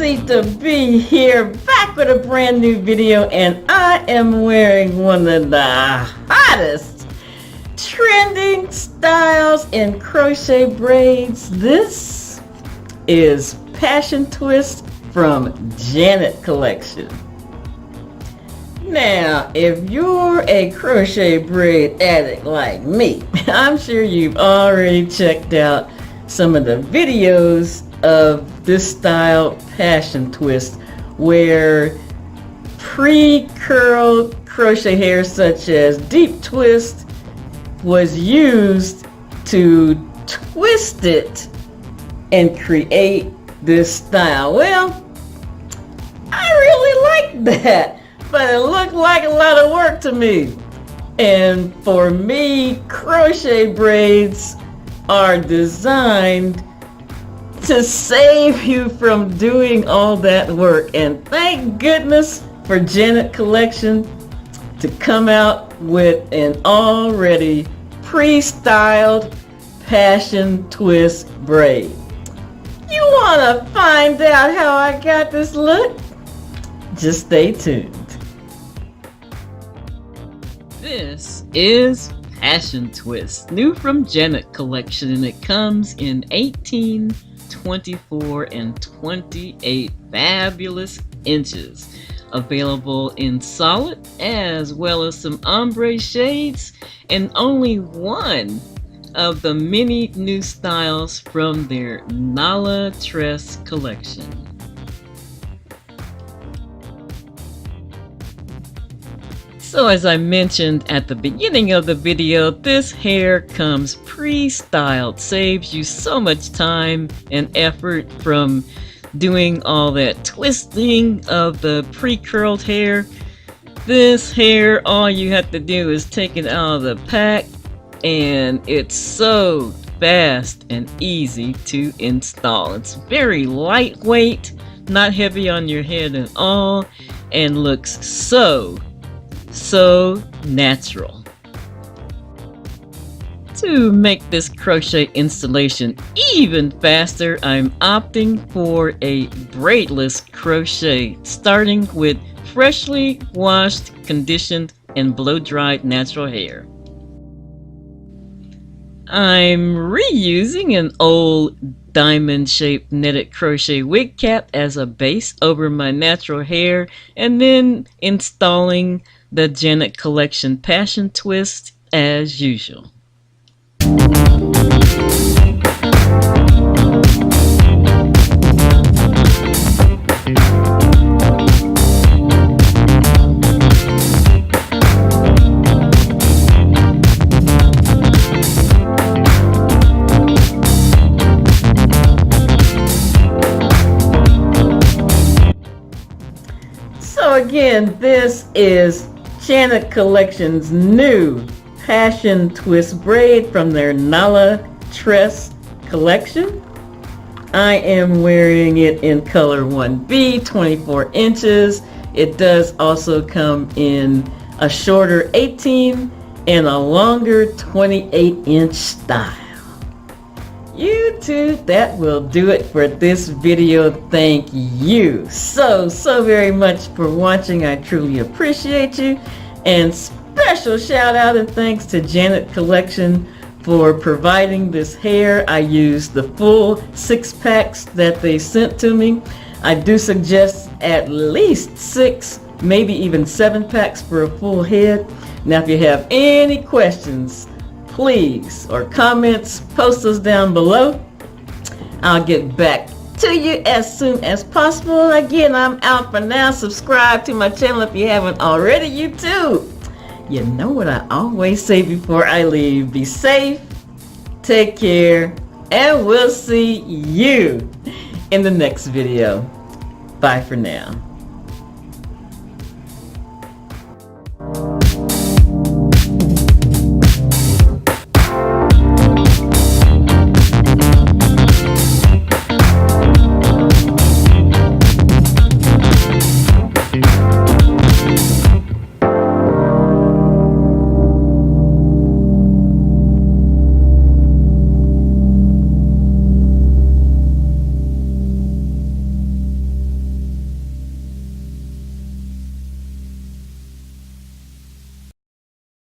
Tressy to be here back with a brand new video, and I am wearing one of the hottest trending styles in crochet braids. This is Passion Twist from Janet Collection. Now, if you're a crochet braid addict like me, I'm sure you've already checked out some of the videos of this style Passion Twist, where pre-curled crochet hair such as deep twist was used to twist it and create this style. Well, I really like that, but it looked like a lot of work to me. And for me, crochet braids are designed to save you from doing all that work. And thank goodness for Janet Collection to come out with an already pre-styled Passion Twist braid. You want to find out how I got this look? Just stay tuned. This is Passion Twist, new from Janet Collection, and it comes in 18, 24, and 28 fabulous inches. Available in solid as well as some ombre shades, and only one of the many new styles from their Nala Tress collection. So as I mentioned at the beginning of the video, this hair comes pre-styled, saves you so much time and effort from doing all that twisting of the pre-curled hair. This hair, all you have to do is take it out of the pack, and it's so fast and easy to install. It's very lightweight, not heavy on your head at all, and looks so natural. To make this crochet installation even faster, I'm opting for a braidless crochet, starting with freshly washed, conditioned, and blow-dried natural hair. I'm reusing an old diamond-shaped netted crochet wig cap as a base over my natural hair, and then installing the Janet Collection Passion Twist as usual. So again, this is Janet Collection's new Passion Twist braid from their Nala Tress collection. I am wearing it in color 1B, 24 inches. It does also come in a shorter 18 and a longer 28-inch style. YouTube, that will do it for this video. Thank you so very much for watching. I truly appreciate you. And special shout out and thanks to Janet Collection for providing this hair. I used the full 6 packs that they sent to me. I do suggest at least 6, maybe even 7 packs for a full head. Now if you have any questions, please, or comments, post those down below. I'll get back to you as soon as possible. Again, I'm out for now. Subscribe to my channel if you haven't already. YouTube, you know what I always say before I leave. Be safe, take care, and we'll see you in the next video. Bye for now.